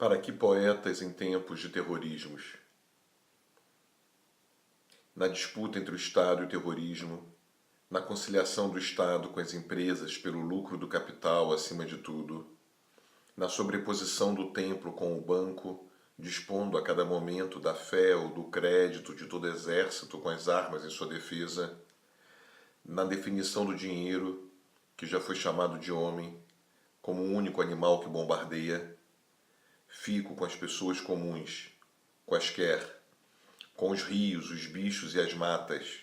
Para que poetas em tempos de terrorismos? Na disputa entre o Estado e o terrorismo, na conciliação do Estado com as empresas pelo lucro do capital acima de tudo, na sobreposição do templo com o banco, dispondo a cada momento da fé ou do crédito de todo exército com as armas em sua defesa, na definição do dinheiro, que já foi chamado de homem, como o único animal que bombardeia, fico com as pessoas comuns, quaisquer, com os rios, os bichos e as matas,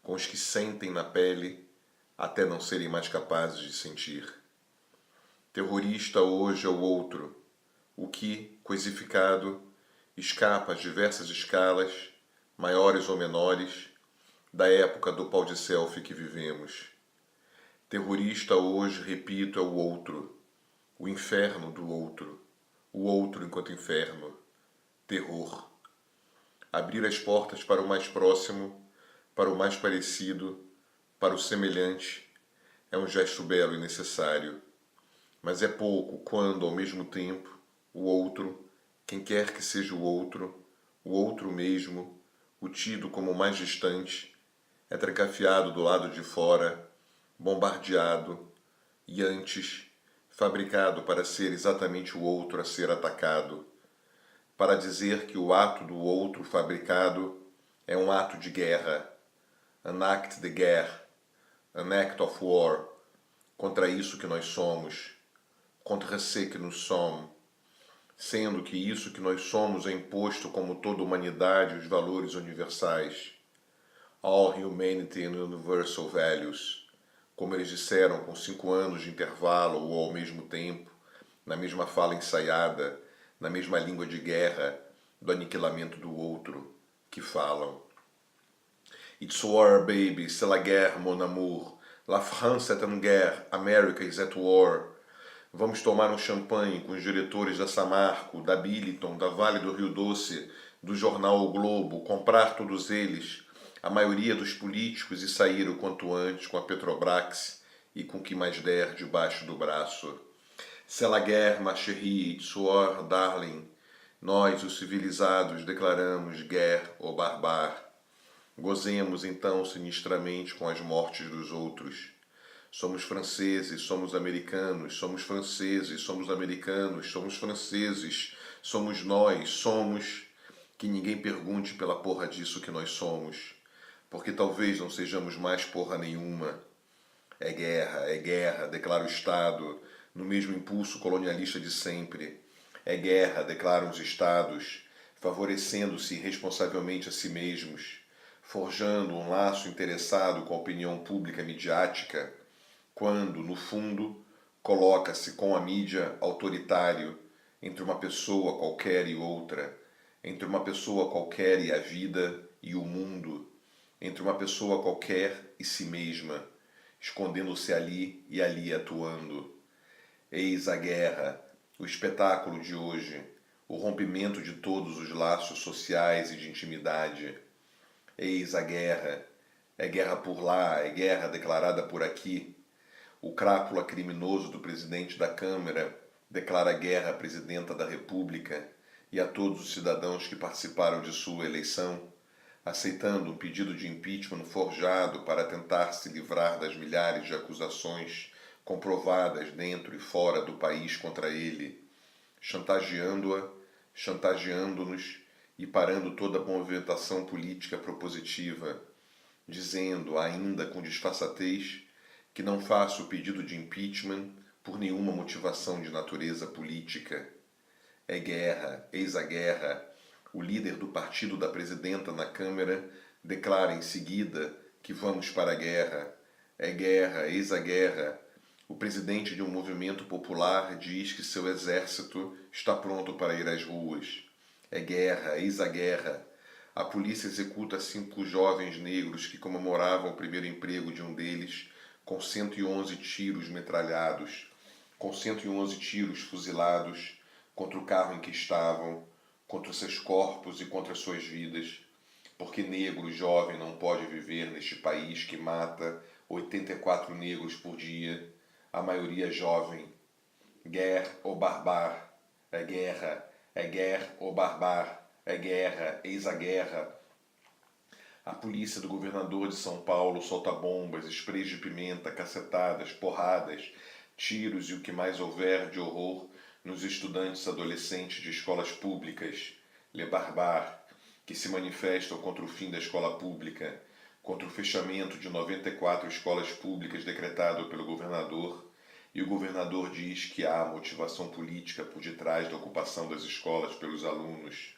com os que sentem na pele até não serem mais capazes de sentir. Terrorista hoje é o outro, o que, coisificado, escapa às diversas escalas, maiores ou menores, da época do pau de selfie que vivemos. Terrorista hoje, repito, é o outro, o inferno do outro, o outro enquanto inferno, terror. Abrir as portas para o mais próximo, para o mais parecido, para o semelhante, é um gesto belo e necessário. Mas é pouco quando, ao mesmo tempo, o outro, quem quer que seja o outro mesmo, o tido como o mais distante, é trancafiado do lado de fora, bombardeado e antes fabricado para ser exatamente o outro a ser atacado, para dizer que o ato do outro fabricado é um ato de guerra, an act de guerre, an act of war, contra isso que nós somos, contra ce que nous sommes, sendo que isso que nós somos é imposto como toda humanidade os valores universais, all humanity and universal values, como eles disseram com 5 anos de intervalo ou ao mesmo tempo, na mesma fala ensaiada, na mesma língua de guerra, do aniquilamento do outro, que falam. It's war, baby, c'est la guerre, mon amour. La France est en guerre, America is at war. Vamos tomar um champanhe com os diretores da Samarco, da Billiton, da Vale do Rio Doce, do jornal O Globo, comprar todos eles, a maioria dos políticos e sair o quanto antes com a Petrobras e com o que mais der debaixo do braço. C'est la guerre, ma chérie, it's war, darling. Nós, os civilizados, declaramos guerre au barbare. Gozemos então sinistramente com as mortes dos outros. Somos franceses, somos americanos, somos franceses, somos americanos, somos franceses, somos nós, somos... Que ninguém pergunte pela porra disso que nós somos, porque talvez não sejamos mais porra nenhuma. É guerra, declara o Estado, no mesmo impulso colonialista de sempre. É guerra, declaram os Estados, favorecendo-se irresponsavelmente a si mesmos, forjando um laço interessado com a opinião pública midiática, quando, no fundo, coloca-se com a mídia autoritário entre uma pessoa qualquer e outra, entre uma pessoa qualquer e a vida e o mundo, entre uma pessoa qualquer e si mesma, escondendo-se ali e ali atuando. Eis a guerra, o espetáculo de hoje, o rompimento de todos os laços sociais e de intimidade. Eis a guerra, é guerra por lá, é guerra declarada por aqui. O crápula criminoso do presidente da Câmara declara guerra à presidenta da República e a todos os cidadãos que participaram de sua eleição, aceitando um pedido de impeachment forjado para tentar se livrar das milhares de acusações comprovadas dentro e fora do país contra ele, chantageando-a, chantageando-nos e parando toda a movimentação política propositiva, dizendo, ainda com disfarçatez, que não faço o pedido de impeachment por nenhuma motivação de natureza política. É guerra, eis a guerra. O líder do partido da presidenta na Câmara declara em seguida que vamos para a guerra. É guerra, eis a guerra. O presidente de um movimento popular diz que seu exército está pronto para ir às ruas. É guerra, eis a guerra. A polícia executa 5 jovens negros que comemoravam o primeiro emprego de um deles com 111 tiros metralhados, com 111 tiros fuzilados contra o carro em que estavam, contra seus corpos e contra suas vidas, porque negro jovem não pode viver neste país que mata 84 negros por dia, a maioria jovem. Guerre au barbare, é guerre ou barbar, é guerra, eis a guerra. A polícia do governador de São Paulo solta bombas, sprays de pimenta, cacetadas, porradas, tiros e o que mais houver de horror nos estudantes adolescentes de escolas públicas, le barbar, que se manifestam contra o fim da escola pública, contra o fechamento de 94 escolas públicas decretado pelo governador, e o governador diz que há motivação política por detrás da ocupação das escolas pelos alunos,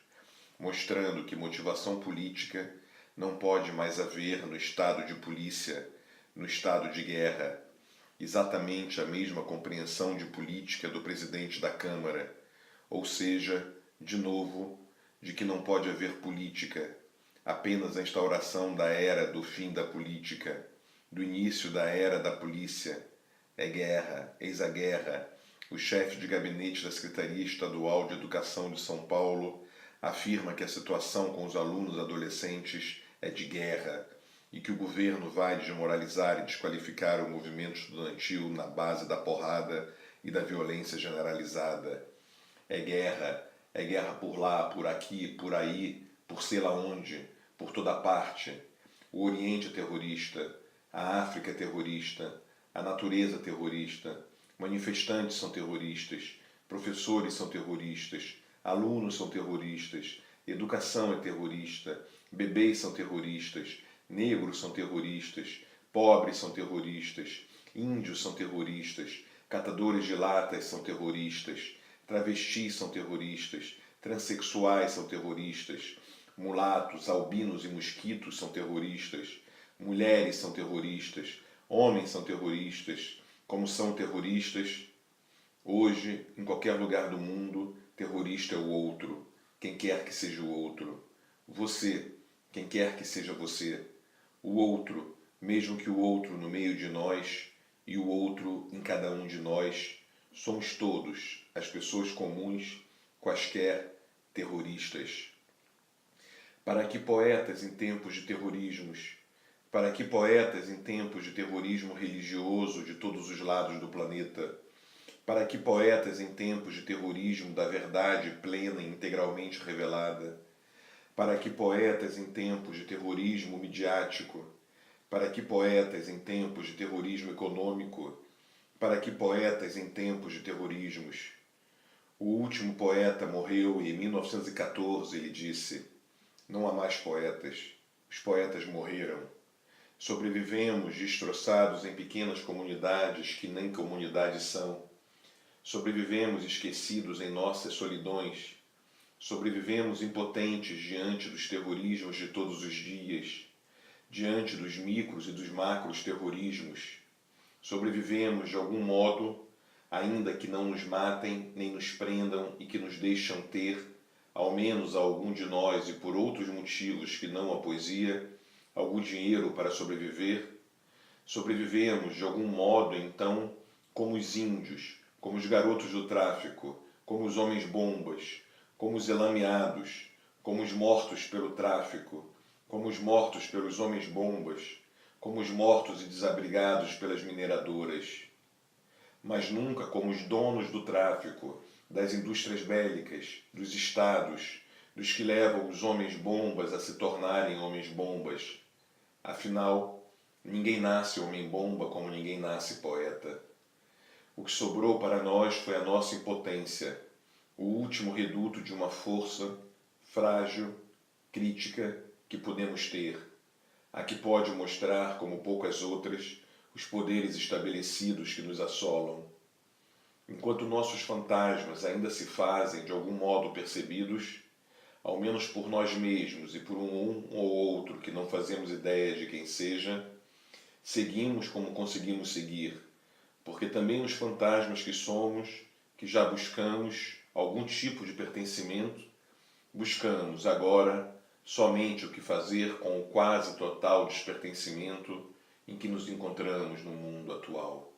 mostrando que motivação política não pode mais haver no estado de polícia, no estado de guerra. Exatamente a mesma compreensão de política do presidente da Câmara, ou seja, de novo, de que não pode haver política, apenas a instauração da era do fim da política, do início da era da polícia. É guerra, eis a guerra. O chefe de gabinete da Secretaria Estadual de Educação de São Paulo afirma que a situação com os alunos adolescentes é de guerra e que o governo vai desmoralizar e desqualificar o movimento estudantil na base da porrada e da violência generalizada. É guerra por lá, por aqui, por aí, por sei lá onde, por toda parte. O Oriente é terrorista, a África é terrorista, a natureza é terrorista, manifestantes são terroristas, professores são terroristas, alunos são terroristas, educação é terrorista, bebês são terroristas, negros são terroristas, pobres são terroristas, índios são terroristas, catadores de latas são terroristas, travestis são terroristas, transexuais são terroristas, mulatos, albinos e mosquitos são terroristas, mulheres são terroristas, homens são terroristas, como são terroristas. Hoje, em qualquer lugar do mundo, terrorista é o outro, quem quer que seja o outro. Você, quem quer que seja você. O outro, mesmo que o outro no meio de nós e o outro em cada um de nós, somos todos, as pessoas comuns, quaisquer terroristas. Para que poetas em tempos de terrorismos, para que poetas em tempos de terrorismo religioso de todos os lados do planeta, para que poetas em tempos de terrorismo da verdade plena e integralmente revelada, para que poetas em tempos de terrorismo midiático, para que poetas em tempos de terrorismo econômico, para que poetas em tempos de terrorismos. O último poeta morreu em 1914, ele disse: não há mais poetas, os poetas morreram. Sobrevivemos destroçados em pequenas comunidades que nem comunidades são. Sobrevivemos esquecidos em nossas solidões. Sobrevivemos impotentes diante dos terrorismos de todos os dias, diante dos micros e dos macros terrorismos. Sobrevivemos de algum modo, ainda que não nos matem nem nos prendam e que nos deixam ter, ao menos a algum de nós e por outros motivos que não a poesia, algum dinheiro para sobreviver. Sobrevivemos de algum modo, então, como os índios, como os garotos do tráfico, como os homens-bombas, como os elameados, como os mortos pelo tráfico, como os mortos pelos homens-bombas, como os mortos e desabrigados pelas mineradoras. Mas nunca como os donos do tráfico, das indústrias bélicas, dos estados, dos que levam os homens-bombas a se tornarem homens-bombas. Afinal, ninguém nasce homem-bomba como ninguém nasce poeta. O que sobrou para nós foi a nossa impotência, o último reduto de uma força frágil, crítica, que podemos ter, a que pode mostrar, como poucas outras, os poderes estabelecidos que nos assolam. Enquanto nossos fantasmas ainda se fazem de algum modo percebidos, ao menos por nós mesmos e por um ou outro que não fazemos ideia de quem seja, seguimos como conseguimos seguir, porque também os fantasmas que somos, que já buscamos algum tipo de pertencimento, buscamos agora somente o que fazer com o quase total despertencimento em que nos encontramos no mundo atual.